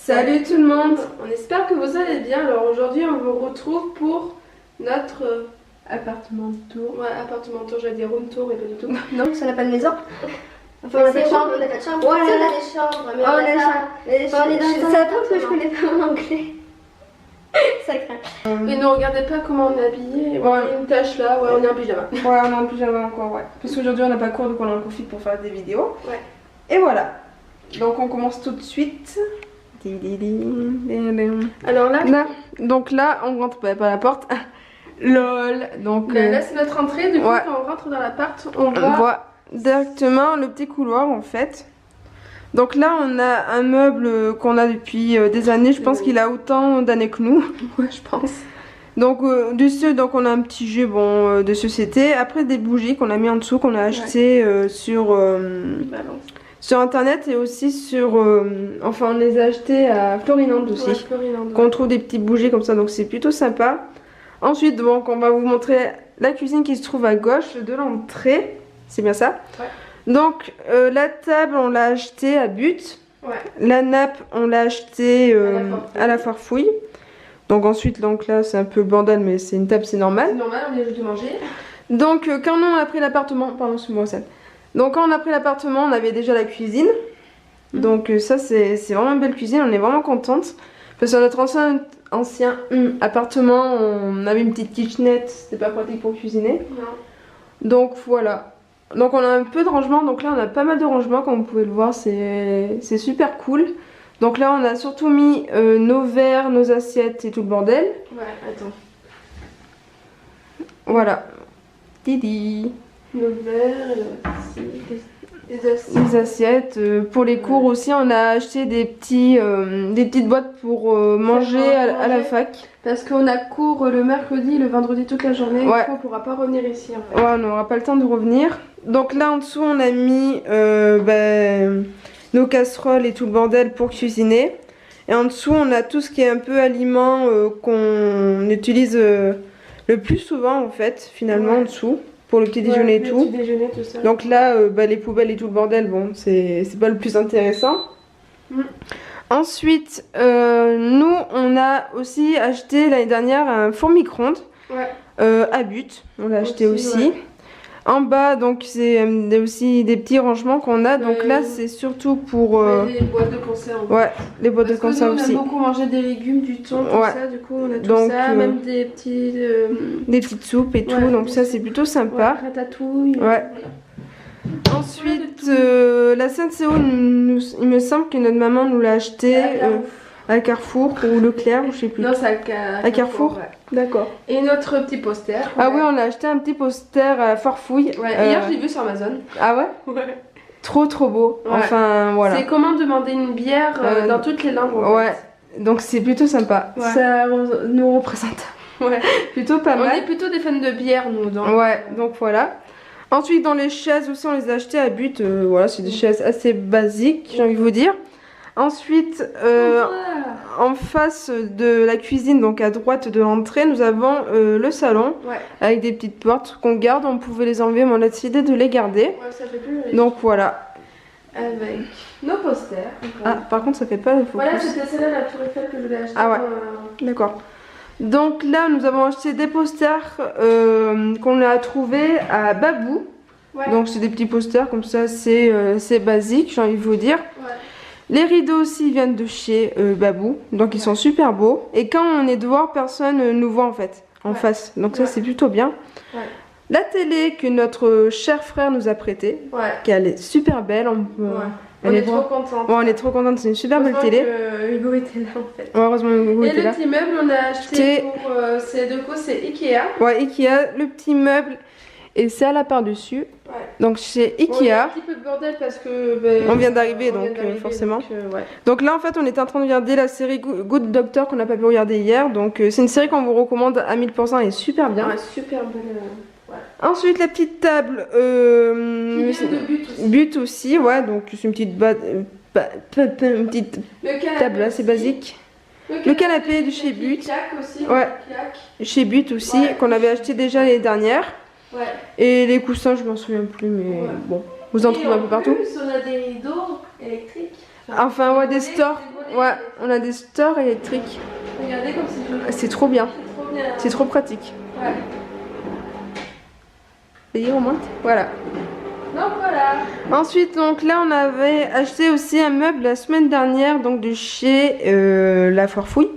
Salut tout le monde, on espère que vous allez bien. Alors aujourd'hui on vous retrouve pour notre appartement tour. Ouais, appartement tour, j'allais dire room tour et pas du tout. Non, ça n'a pas de maison. Enfin, on a des chambres, on a pas de chambre. Ouais, on a des chambres, mais on est dans ça prouve que je connais pas mon anglais. Ça craint. Et ne regardez pas comment on est habillé. Ouais, une tache là, ouais, on est en pyjama. Ouais, on est en pyjama encore, ouais. Parce qu'aujourd'hui on n'a pas cours donc on en profite pour faire des vidéos. Ouais. Et voilà. Donc on commence tout de suite. Alors là, donc là on rentre pas par la porte. LOL. Donc là c'est notre entrée. Du coup, ouais. quand on rentre dans l'appart, on voit directement le petit couloir en fait. Donc là on a un meuble qu'on a depuis des années. Je pense qu'il a autant d'années que nous. Ouais, je pense. Donc dessus donc on a un petit jeu bon de société. Après des bougies qu'on a mis en dessous, qu'on a acheté sur internet et aussi sur enfin on les a achetés à Florinand aussi. Ouais, Florinand, qu'on trouve des petites bougies comme ça, donc c'est plutôt sympa. Ensuite donc on va vous montrer la cuisine qui se trouve à gauche de l'entrée. C'est bien ça? Ouais. Donc la table on l'a achetée à But. Ouais. La nappe on l'a achetée à la Farfouille. Donc ensuite donc là c'est un peu le bordel mais c'est une table, c'est normal. C'est normal, on vient juste de manger. Donc quand on a pris l'appartement, pardon c'est moi ça. Donc quand on a pris l'appartement on avait déjà la cuisine. Donc ça c'est vraiment une belle cuisine, on est vraiment contente. Parce que sur notre ancien appartement on avait une petite kitchenette, c'était pas pratique pour cuisiner. Non. Donc voilà. Donc on a un peu de rangement, donc là on a pas mal de rangement comme vous pouvez le voir, c'est super cool. Donc là on a surtout mis nos verres, nos assiettes et tout le bordel. Ouais, attends. Voilà. Didi. Nos verres, les assiettes. Pour les cours aussi on a acheté des petites boîtes pour manger à la fac. Parce qu'on a cours le mercredi, le vendredi toute la journée. Ouais. On pourra pas revenir ici en fait. Ouais, on n'aura pas le temps de revenir. Donc là en dessous on a mis nos casseroles et tout le bordel pour cuisiner. Et en dessous on a tout ce qui est un peu aliment qu'on utilise le plus souvent en fait finalement en dessous. Pour le petit déjeuner et tout. Petit déjeuner, tout ça. Donc là les poubelles et tout le bordel, bon c'est pas le plus intéressant. Ensuite nous on a aussi acheté l'année dernière un four micro-ondes à But. On l'a acheté aussi. Ouais. En bas donc c'est aussi des petits rangements qu'on a. Donc là c'est surtout pour les boîtes de conserve. Ouais, les boîtes de conserve aussi. On a beaucoup mangé des légumes, du thon, tout ça. Du coup on a tout donc, ça, même des petites soupes et tout. Donc ça c'est plutôt sympa. Ouais, ratatouille. Ouais. Ensuite la Senseo, il me semble que notre maman nous l'a acheté à Carrefour ou Leclerc ou je sais plus. Non, c'est à Carrefour. Ouais. D'accord. Et notre petit poster. Ah oui, on a acheté un petit poster à Farfouille. Ouais, hier je l'ai vu sur Amazon. Ah ouais? Ouais. Trop beau. Ouais. Enfin voilà. C'est comment demander une bière dans toutes les langues. Ouais. Donc c'est plutôt sympa. Ouais. Ça nous représente. Ouais. Plutôt pas mal. On est plutôt des fans de bière nous. Donc. Ouais, donc voilà. Ensuite dans les chaises aussi on les a achetées à But. Voilà, c'est des chaises assez basiques, j'ai envie de vous dire. Ensuite, en face de la cuisine, donc à droite de l'entrée, nous avons le salon avec des petites portes qu'on garde. On pouvait les enlever, mais on a décidé de les garder. Ouais, ça fait plus donc voilà. Avec nos posters. Ah, par contre, ça fait pas le focus. Voilà, c'était celle-là la Tour Eiffel que je voulais acheter. Ah ouais, d'accord. Donc là, nous avons acheté des posters qu'on a trouvés à Babou. Ouais. Donc c'est des petits posters comme ça, c'est basique, j'ai envie de vous dire. Ouais. Les rideaux aussi viennent de chez Babou, donc ils sont super beaux. Et quand on est dehors, personne ne nous voit en fait, en face. Donc ça c'est plutôt bien. Ouais. La télé que notre cher frère nous a prêtée, qu'elle est super belle. On est trop contente. Ouais, on est trop contente, c'est une super belle télé. Hugo était là en fait. Ouais, heureusement Hugo était là. Et le petit meuble on a acheté pour c'est Ikea. Ouais, Ikea, le petit meuble. Et c'est à la part dessus. Ouais. Donc chez Ikea. Bon, il y a un petit peu de bordel parce que on vient d'arriver donc forcément. Donc là en fait on est en train de regarder la série Good Doctor qu'on n'a pas pu regarder hier. Donc c'est une série qu'on vous recommande à 1000%, elle est super bien. Ouais, super bonne. Ensuite la petite table But aussi, ouais, donc c'est une petite table assez basique. Le canapé de chez But. Aussi, ouais. Chez But aussi, qu'on avait acheté déjà l'année dernière. Ouais. Et les coussins, je m'en souviens plus, mais bon, vous en trouvez un peu partout. En plus, on a des rideaux électriques. Enfin, ouais, des stores. Ouais, on a des stores électriques. Regardez comme c'est joli. C'est trop bien. C'est trop bien. C'est trop pratique. Ouais. Et on monte. Voilà. Donc voilà. Ensuite, donc là, on avait acheté aussi un meuble la semaine dernière, donc de chez La Foire Fouille.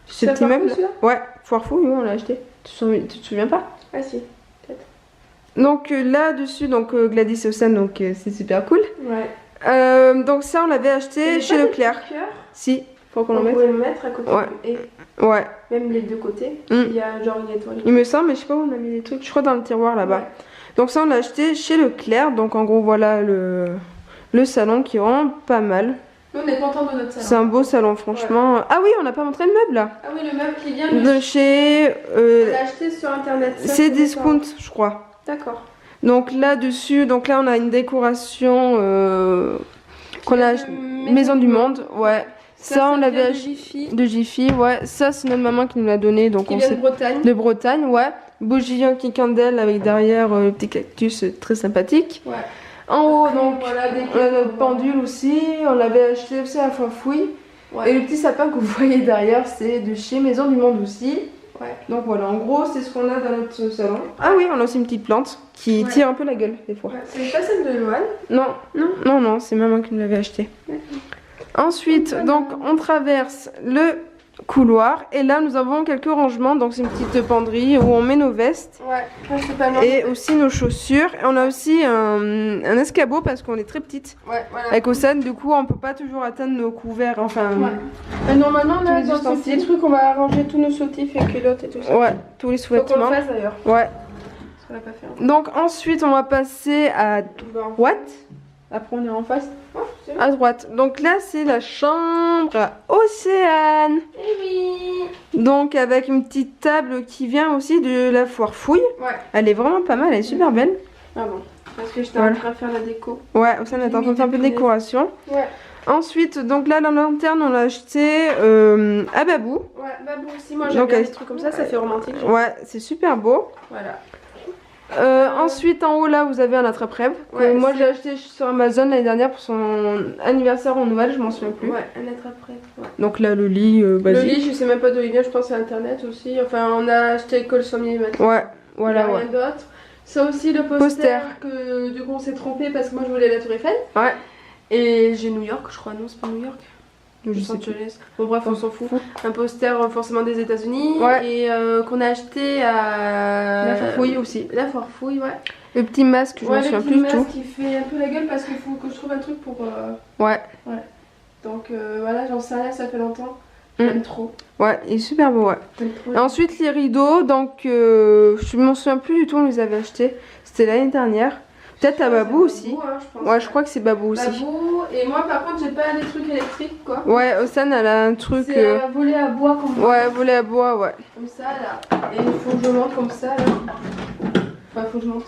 Ce petit meuble. Ouais, Foire Fouille, oui, on l'a acheté. Tu te souviens pas? Ah si, peut-être. Donc là-dessus, donc Gladys et Océane, donc c'est super cool. Ouais. Donc ça, on l'avait acheté chez Leclerc. Si, faut qu'on le mette. On peut le mettre à côté. Ouais. Et ouais. même les deux côtés. Il y a genre une étoile. Il me semble, mais je sais pas où on a mis les trucs. Je crois dans le tiroir là-bas. Ouais. Donc ça, on l'a acheté chez Leclerc. Donc en gros, voilà le salon qui est vraiment pas mal. Nous, on est contents de notre salon. C'est un beau salon, franchement. Ouais. Ah oui, on n'a pas montré le meuble là. Ah oui, le meuble qui vient de chez. On l'a acheté sur internet. C'est Discount, je crois. D'accord. Donc là-dessus, donc là, on a une décoration qu'on a Maison du Monde. Ouais. Ça on l'avait acheté de Jiffy, ouais. Ça, c'est notre maman qui nous l'a donné. Donc qui vient de Bretagne. De Bretagne, ouais. Bougie qui candelle avec derrière le petit cactus très sympathique. Ouais. En haut, donc, voilà, on a notre pendule aussi. On l'avait acheté aussi à la Foire Fouille. Ouais. Et le petit sapin que vous voyez derrière, c'est de chez Maison du Monde aussi. Ouais. Donc voilà, en gros, c'est ce qu'on a dans notre salon. Ah oui, on a aussi une petite plante qui tire un peu la gueule des fois. Ouais. C'est pas celle de Loane? Non, non, non, non, c'est maman qui nous l'avait acheté. Ensuite, donc, on traverse le couloir et là nous avons quelques rangements, donc c'est une petite penderie où on met nos vestes et aussi nos chaussures, et on a aussi un escabeau parce qu'on est très petite avec Océane, du coup on peut pas toujours atteindre nos couverts, enfin normalement on a dans ce petit truc on va arranger tous nos soutifs et culottes et tout ça. Ouais, tous les sous-vêtements. Faut qu'on le fasse d'ailleurs. Ouais. Parce qu'on l'a pas fait. Donc ensuite on va passer à droite. Après on est en face. À droite. Donc là c'est la chambre à Océane. Eh oui. Donc avec une petite table qui vient aussi de la Foire Fouille. Ouais. Elle est vraiment pas mal, elle est super belle. Ah bon. Parce que j'étais en train de faire la déco. Ouais, Océane est en train de faire un peu de décoration. Ouais. Ensuite, donc là la lanterne on l'a acheté à Babou. Ouais, Babou aussi. Moi j'aime bien des trucs comme ça, ça fait romantique. Ouais, c'est super beau. Voilà. Ensuite en haut là vous avez un attrape-rêve que moi j'ai acheté sur Amazon l'année dernière pour son anniversaire en Noël, je m'en souviens plus. Ouais, un attrape-rêve. Ouais. Donc là le lit basique. Le lit je sais même pas d'où il vient, je pense à internet aussi. Enfin on a acheté Col Sommier maintenant. Ouais, voilà. Rien d'autre. Ça aussi le poster que du coup on s'est trompé parce que moi je voulais la Tour Eiffel. Ouais. Et j'ai New York je crois, non c'est pas New York. Los Angeles. Bon bref on s'en fout. Un poster forcément des États-Unis et qu'on a acheté à la Foire Fouille aussi. La Foire Fouille, ouais. Le petit masque, je m'en souviens plus du tout. Le petit masque qui fait un peu la gueule parce qu'il faut que je trouve un truc pour. Ouais. Donc voilà, j'en sais rien, ça fait longtemps. J'aime trop. Ouais, il est super beau, ouais. Et ensuite les rideaux, donc je m'en souviens plus du tout, on les avait achetés. C'était l'année dernière. Peut-être à Babou aussi. Hein, je pense. Ouais, je crois que c'est Babou aussi. Babou, et moi par contre j'ai pas des trucs électriques quoi. Ouais, Océane elle a un truc. C'est un volet à bois comme ça. Ouais, volet à bois, ouais. Comme ça là. Et il faut que je monte comme ça là. Enfin, faut que je monte.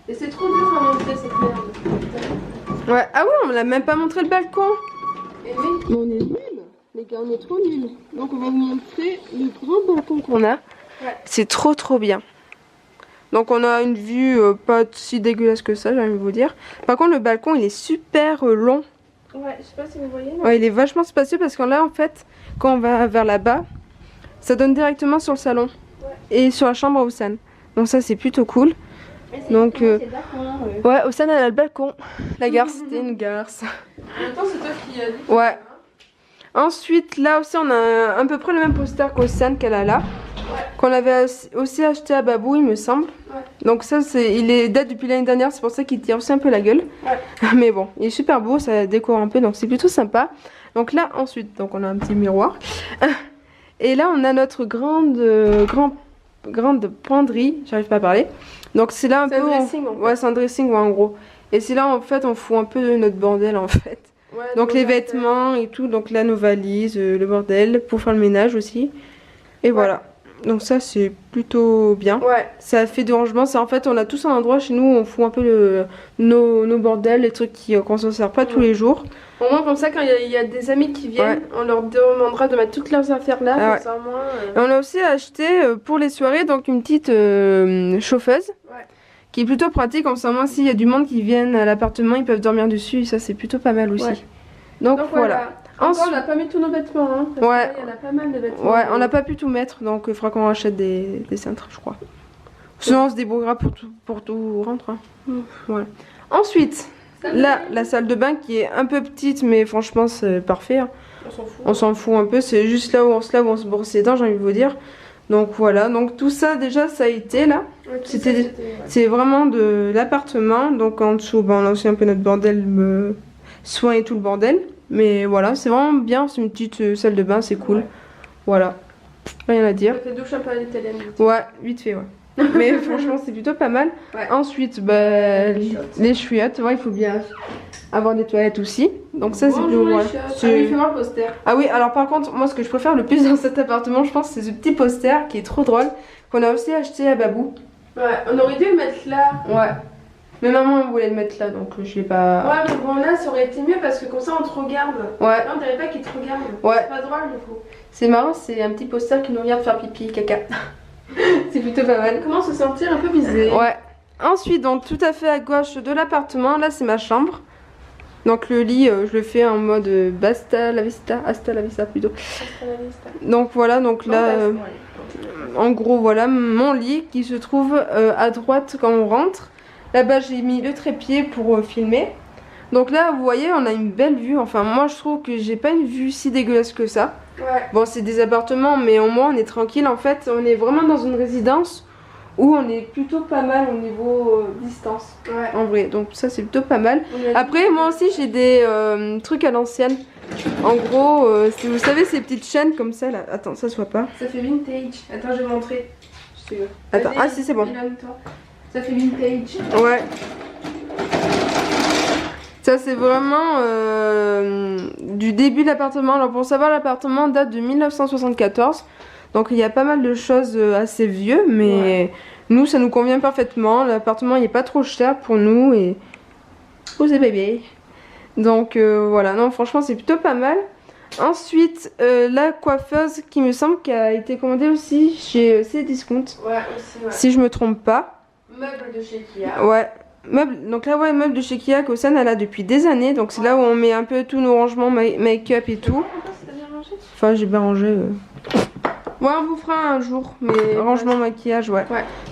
Et c'est trop dur à monter cette merde. Ouais, ah oui, on l'a même pas montré le balcon. Et oui. Mais on est nuls. Les gars, on est trop nuls. Donc on va vous montrer le grand balcon qu'on a. Ouais. C'est trop bien. Donc on a une vue pas si dégueulasse que ça, j'ai envie de vous dire. Par contre le balcon il est super long. Ouais, je sais pas si vous voyez. Ouais, il est vachement spacieux parce que là en fait, quand on va vers là-bas, ça donne directement sur le salon et sur la chambre à Océane. Donc ça c'est plutôt cool. Donc ouais, Océane elle a le balcon. La garce, c'était une garce. En même temps c'est toi qui as dit. Ouais. Ensuite là aussi on a à peu près le même poster qu'Océane qu'elle a là. Qu'on avait aussi acheté à Babou il me semble. Donc ça il date depuis l'année dernière, c'est pour ça qu'il tire aussi un peu la gueule. Mais bon, il est super beau, ça décore un peu, donc c'est plutôt sympa. Donc là ensuite, donc on a un petit miroir. Et là on a notre grande penderie, j'arrive pas à parler. Donc c'est là un peu... Ouais, c'est un dressing en gros. Et c'est là en fait on fout un peu notre bordel en fait. Ouais, donc les vêtements et tout, donc là nos valises, le bordel, pour faire le ménage aussi. Et voilà. Donc ça c'est plutôt bien. Ouais. Ça fait du rangement. En fait on a tous un endroit chez nous où on fout un peu nos bordels, les trucs qu'on s'en sert pas tous les jours. Au moins comme ça quand il y a des amis qui viennent, on leur demandera de mettre toutes leurs affaires là. Ça, Et on a aussi acheté pour les soirées donc une petite chauffeuse. Qui est plutôt pratique, comme ça au moins s'il y a du monde qui viennent à l'appartement ils peuvent dormir dessus et ça c'est plutôt pas mal aussi. Donc voilà. Encore, on n'a pas mis tous nos vêtements, hein, parce ouais. qu'il y en a pas mal de vêtements. Ouais, on n'a pas pu tout mettre, donc il faudra qu'on rachète des cintres, je crois. Sinon, on se débrouillera pour tout rentrer. Hein. Voilà. Ensuite, là, la salle de bain qui est un peu petite, mais franchement, c'est parfait. Hein. On s'en fout un peu, c'est juste là où on se lave, où on se brosse les dents, j'ai envie de vous dire. Donc voilà, donc tout ça déjà ça a été là. Ouais, c'est vraiment de l'appartement. Donc en dessous, ben, on a aussi un peu notre bordel, soin et tout le bordel. Mais voilà, c'est vraiment bien, c'est une petite salle de bain, c'est cool. Ouais. Voilà, rien à dire. Ça fait douche un peu à l'italienne. Ouais, vite fait, ouais. Mais franchement, c'est plutôt pas mal. Ouais. Ensuite, bah, les chiottes, ouais, il faut bien avoir des toilettes aussi. Donc ça, c'est plus ouais. Ah oui, fais-moi le poster. Ah oui, alors par contre, moi, ce que je préfère le plus dans cet appartement, je pense, c'est ce petit poster qui est trop drôle, qu'on a aussi acheté à Babou. Ouais, on aurait dû le mettre là. Ouais. Mais maman voulait le mettre là, donc je l'ai pas... Ouais, mais bon là, ça aurait été mieux parce que comme ça, on te regarde. Ouais. Là, on dirait pas qu'il te regarde. Ouais. C'est pas drôle, du coup. C'est marrant, c'est un petit poster qui nous regarde faire pipi, caca. C'est plutôt pas mal. Comment se sentir un peu visé. Ouais. Ensuite, donc tout à fait à gauche de l'appartement, là c'est ma chambre. Donc le lit, je le fais en mode basta la vista, hasta la vista plutôt. Hasta la vista. Donc voilà, donc là, en gros voilà mon lit qui se trouve à droite quand on rentre. Là-bas j'ai mis le trépied pour filmer. Donc là vous voyez on a une belle vue, enfin moi je trouve que j'ai pas une vue si dégueulasse que ça. Ouais. Bon c'est des appartements mais au moins on est tranquille en fait, on est vraiment dans une résidence où on est plutôt pas mal au niveau distance. Ouais. En vrai, donc ça c'est plutôt pas mal. Après moi aussi j'ai des trucs à l'ancienne. En gros, si vous savez ces petites chaînes comme ça là, attends ça se voit pas. Ça fait vintage, attends je vais montrer. Attends, ah si c'est bon. Ça fait vintage. Ouais. Ça c'est vraiment du début de l'appartement. Alors pour savoir, l'appartement date de 1974. Donc il y a pas mal de choses assez vieux. Mais nous ça nous convient parfaitement. L'appartement il est pas trop cher pour nous. Et oh c'est bébé. Donc voilà, non franchement c'est plutôt pas mal. Ensuite la coiffeuse qui me semble qui a été commandée aussi chez Cdiscount. Ouais aussi ouais. Si je me trompe pas. Meubles de chez Kia. Ouais. Meubles, donc là ouais meubles de chez Kia qu'Ossane elle a depuis des années, donc c'est là où on met un peu tous nos rangements make-up et tout. Enfin j'ai bien rangé. Ouais on vous fera un jour, mais rangement maquillage ouais.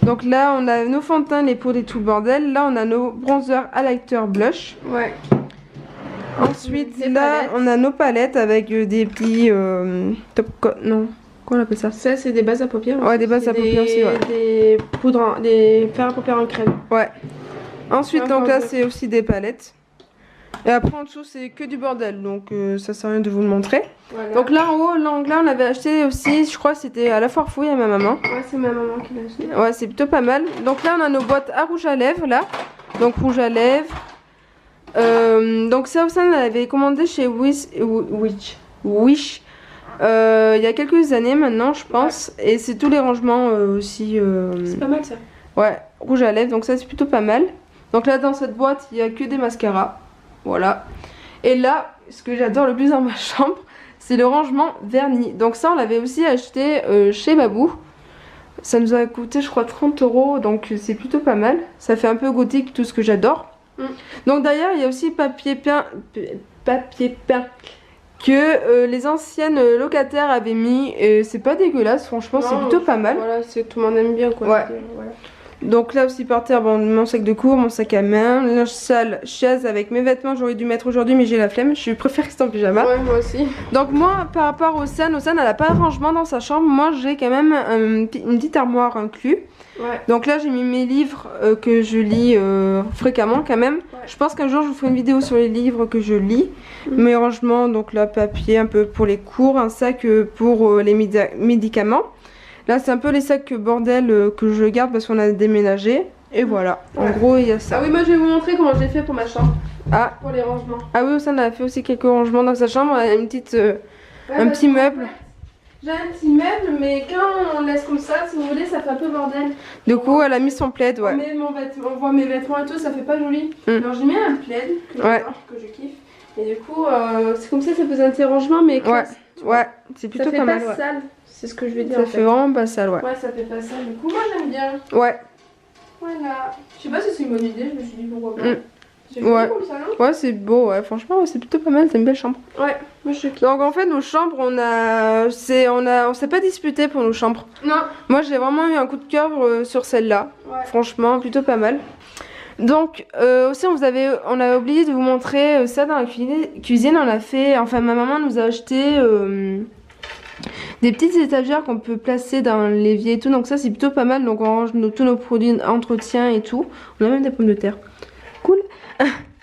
Donc là on a nos fonds de teint, les poudres et tout le bordel. Là on a nos bronzers highlighter blush. Ouais. Ensuite là on a nos palettes avec des petits top coat, non. Comment on appelle ça? Ça c'est des bases à paupières. Ouais des bases à paupières aussi ouais. Des poudres, des fards à paupières en crème. Ouais. Ensuite donc là c'est aussi des palettes. Et après en dessous c'est que du bordel, donc ça sert à rien de vous le montrer. Voilà. Donc là en haut, là on avait acheté aussi, je crois c'était à la foire fouille à ma maman. Ouais c'est ma maman qui l'a acheté. Ouais c'est plutôt pas mal. Donc là on a nos boîtes à rouge à lèvres là. Donc rouge à lèvres. Donc ça aussi on l'avait commandé chez Wish. Il y a quelques années maintenant je pense. Et c'est tous les rangements aussi. C'est pas mal ça. Ouais, rouge à lèvres, donc ça c'est plutôt pas mal. Donc là dans cette boîte il n'y a que des mascaras. Voilà. Et là, ce que j'adore le plus dans ma chambre, c'est le rangement vernis. Donc ça on l'avait aussi acheté chez Babou. Ça nous a coûté je crois 30 €, donc c'est plutôt pas mal. Ça fait un peu gothique, tout ce que j'adore. Donc d'ailleurs il y a aussi papier peint que les anciennes locataires avaient mis. Et c'est pas dégueulasse, franchement c'est plutôt pas mal. Voilà, tout le monde aime bien quoi. Ouais. Voilà. Donc là aussi par terre, bon, mon sac de cours, mon sac à main, linge sale, chaise avec mes vêtements, j'aurais dû mettre aujourd'hui mais j'ai la flemme, je préfère rester en pyjama. Ouais moi aussi. Donc moi par rapport au San elle a pas de rangement dans sa chambre, moi j'ai quand même une petite armoire inclus. Ouais. Donc là j'ai mis mes livres que je lis fréquemment quand même. Ouais. Je pense qu'un jour je vous ferai une vidéo sur les livres que je lis. Mes rangements, donc là papier un peu pour les cours, un sac pour les médicaments. Là c'est un peu les sacs bordel que je garde parce qu'on a déménagé. Et voilà, en gros il y a ça. Ah oui moi je vais vous montrer comment j'ai fait pour ma chambre. Ah. Pour les rangements. Ah oui, ça on a fait aussi quelques rangements dans sa chambre. Elle a une petite, un petit meuble. J'ai un petit meuble mais quand on laisse comme ça, si vous voulez ça fait un peu bordel. Du coup elle a mis son plaid ouais. On voit mes vêtements et tout, ça fait pas joli. Alors j'ai mis un plaid que j'adore, que je kiffe. Et du coup c'est comme ça faisait un petit rangement mais classe. Ouais, c'est plutôt pas mal. Ça fait pas sale, c'est ce que je vais dire. Ça fait vraiment pas sale ouais. Ouais ça fait pas sale, du coup moi j'aime bien. Ouais. Voilà. Je sais pas si c'est une bonne idée, je me suis dit pourquoi pas. C'est beau Ouais. comme ça, non? Ouais, c'est beau, ouais. Franchement, ouais, c'est plutôt pas mal. C'est une belle chambre. Ouais, moi je kiffe. Donc en fait, nos chambres, on s'est pas disputé pour nos chambres. Non. Moi, j'ai vraiment eu un coup de cœur sur celle-là. Ouais. Franchement, plutôt pas mal. Donc aussi, on a oublié de vous montrer ça dans la cuisine. On a fait, enfin, ma maman nous a acheté des petites étagères qu'on peut placer dans l'évier et tout. Donc ça, c'est plutôt pas mal. Donc on range tous nos produits d'entretien et tout. On a même des pommes de terre. Cool.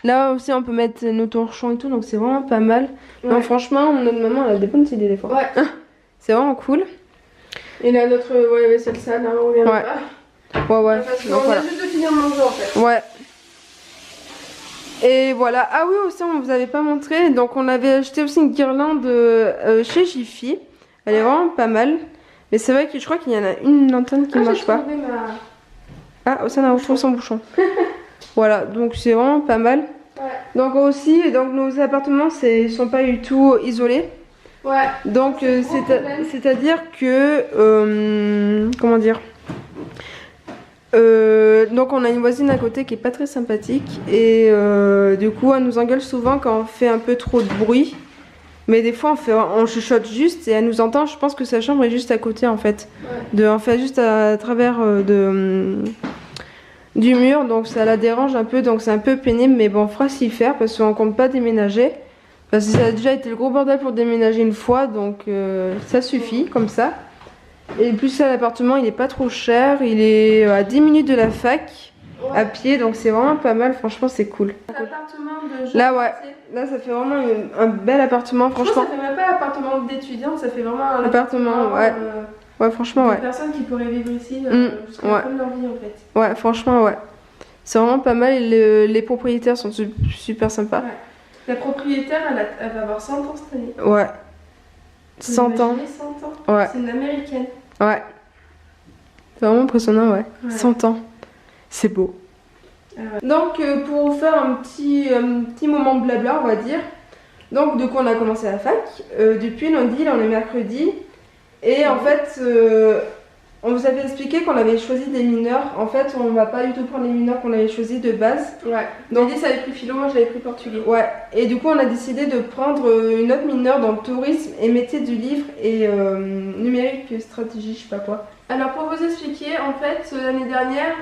Là aussi, on peut mettre nos torchons et tout. Donc c'est vraiment pas mal. Ouais. Non, franchement, notre maman, elle a des bonnes idées des fois. Ouais. C'est vraiment cool. Et là, notre vaisselle sale, hein, on revient Ouais. pas. Ouais. Parce qu'on Donc, voilà. vient juste de finir manger en fait. Ouais. Et voilà. Ah oui, aussi, on vous avait pas montré. Donc, on avait acheté aussi une guirlande chez Jiffy. Elle est vraiment pas mal. Mais c'est vrai que je crois qu'il y en a une lanterne qui marche pas. Ah, ça n'a ouvert son bouchon. Voilà, donc c'est vraiment pas mal. Ouais. Donc aussi, donc nos appartements sont pas du tout isolés. Ouais. Donc c'est-à-dire que comment dire, donc on a une voisine à côté qui est pas très sympathique et du coup elle nous engueule souvent quand on fait un peu trop de bruit. Mais des fois on chuchote juste et elle nous entend. Je pense que sa chambre est juste à côté en fait. Ouais. On fait juste à travers du mur, donc ça la dérange un peu, donc c'est un peu pénible, mais bon, on fera s'y faire parce qu'on compte pas déménager. Parce que ça a déjà été le gros bordel pour déménager une fois, donc ça suffit comme ça. Et plus ça, l'appartement il est pas trop cher, il est à 10 minutes de la fac, ouais. À pied, donc c'est vraiment pas mal, franchement c'est cool. L'appartement de là, ouais, là ça fait vraiment un bel appartement, franchement. Ça fait même pas appartement d'étudiante, ça fait vraiment un appartement, ouais. Ouais, franchement, ouais. Des personnes qui pourraient vivre ici jusqu'à la fin de leur vie en fait. Ouais, franchement, ouais. C'est vraiment pas mal et les propriétaires sont super sympas. Ouais. La propriétaire, elle va avoir 100 ans cette année. Ouais. 100 ans. 100 ans. Ouais. C'est une américaine. Ouais. C'est vraiment impressionnant, ouais. 100 ans. C'est beau. Donc, pour vous faire un petit moment blabla, on va dire. Donc, de quoi on a commencé la fac. Depuis lundi, là on est mercredi. Et en fait, on vous avait expliqué qu'on avait choisi des mineurs. En fait, on va pas du tout prendre les mineurs qu'on avait choisis de base. Ouais. Donc, Lydie, ça avait pris philo, moi j'avais pris portugais. Ouais. Et du coup, on a décidé de prendre une autre mineure dans le tourisme et métier du livre et numérique stratégie, je sais pas quoi. Alors, pour vous expliquer, en fait, l'année dernière,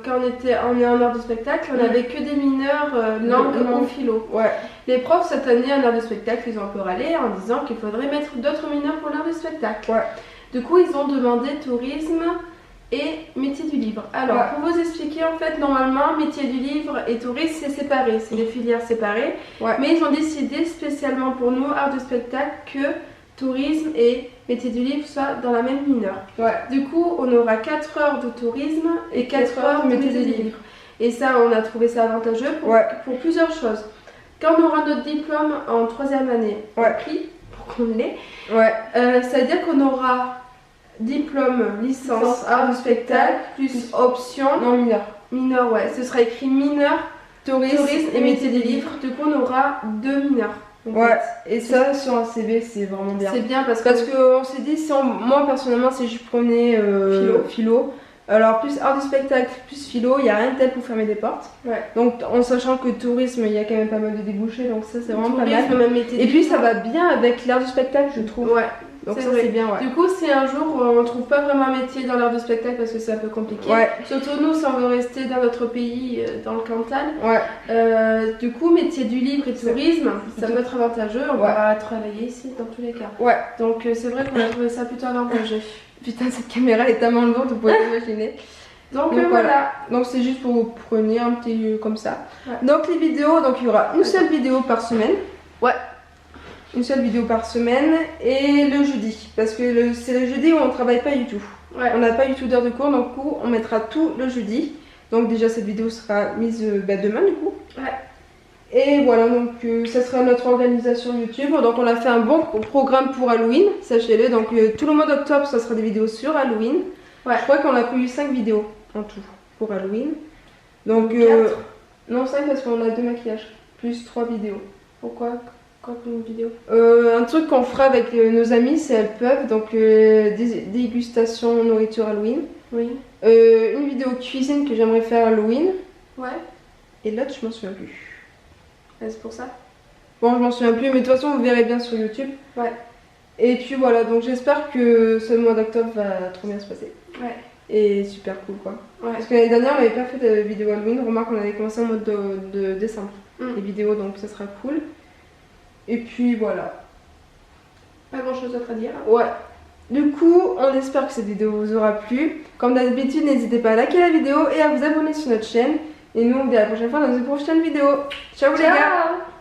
quand on est en heure de spectacle, on avait que des mineurs langue ou philo. Ouais. Les profs, cette année, en heure de spectacle, ils ont un peu râlé en disant qu'il faudrait mettre d'autres mineurs pour l'heure de spectacle. Ouais. Du coup, ils ont demandé tourisme et métier du livre. Alors, pour vous expliquer, en fait, normalement, métier du livre et tourisme, c'est séparé. C'est des filières séparées. Ouais. Mais ils ont décidé spécialement pour nous, art de spectacle, que tourisme et métier du livre soient dans la même mineure. Ouais. Du coup, on aura 4 heures de tourisme et 4 heures de métier du livre. Et ça, on a trouvé ça avantageux pour plusieurs choses. Quand on aura notre diplôme en 3e année, pris pour qu'on l'ait, ça veut dire qu'on aura diplôme, licence, art du spectacle, plus option. Non, mineur. Mineur, ouais. Ce sera écrit mineur, tourisme et métier des livres. Du coup, on aura 2 mineurs. Ouais, et ça sur un CV c'est vraiment bien. C'est bien parce qu'on s'est dit, moi personnellement, si je prenais philo, alors plus art du spectacle, plus philo, il n'y a rien de tel pour fermer des portes. Ouais. Donc en sachant que tourisme, il y a quand même pas mal de débouchés, donc ça c'est vraiment pas mal. Et puis ça va bien avec l'art du spectacle, je trouve. Ouais. Donc ça c'est bien, ouais. Du coup, c'est un jour où on ne trouve pas vraiment un métier dans l'art de spectacle parce que c'est un peu compliqué. Ouais. Surtout nous, si on veut rester dans notre pays, dans le Cantal. Ouais. Du coup, métier du livre et tourisme, ça peut être avantageux. On va travailler ici dans tous les cas. Ouais. Donc c'est vrai qu'on a trouvé ça plutôt avantageux. Putain, cette caméra est tellement lourde, vous pouvez imaginer. Donc voilà. Donc c'est juste pour vous preniez un petit comme ça. Ouais. Donc les vidéos, donc il y aura une seule vidéo par semaine. Ouais. Une seule vidéo par semaine et le jeudi parce que c'est le jeudi où on travaille pas du tout. Ouais. On n'a pas du tout d'heure de cours, donc du coup on mettra tout le jeudi. Donc déjà cette vidéo sera mise demain du coup. Ouais. Et voilà, donc ça sera notre organisation YouTube. Donc on a fait un bon programme pour Halloween, sachez-le. Donc tout le mois d'octobre ça sera des vidéos sur Halloween. Ouais. Je crois qu'on a prévu 5 vidéos en tout pour Halloween. Donc non 5 parce qu'on a 2 maquillages plus 3 vidéos. Pourquoi une vidéo un truc qu'on fera avec nos amis si elles peuvent, donc dégustation nourriture Halloween. Oui. Une vidéo cuisine que j'aimerais faire Halloween. Ouais. Et l'autre, je m'en souviens plus. C'est pour ça. Bon, je m'en souviens plus, mais de toute façon, vous verrez bien sur YouTube. Ouais. Et puis voilà, donc j'espère que ce mois d'octobre va trop bien se passer. Ouais. Et super cool quoi. Ouais. Parce que l'année dernière, on n'avait pas fait de vidéo Halloween. Remarque, on avait commencé en mode de décembre. Les vidéos, donc ça sera cool. Et puis voilà. Pas grand chose d'autre à dire. Ouais. Du coup, on espère que cette vidéo vous aura plu. Comme d'habitude, n'hésitez pas à liker la vidéo et à vous abonner sur notre chaîne. Et nous, on se dit à la prochaine fois dans une prochaine vidéo. Ciao les gars!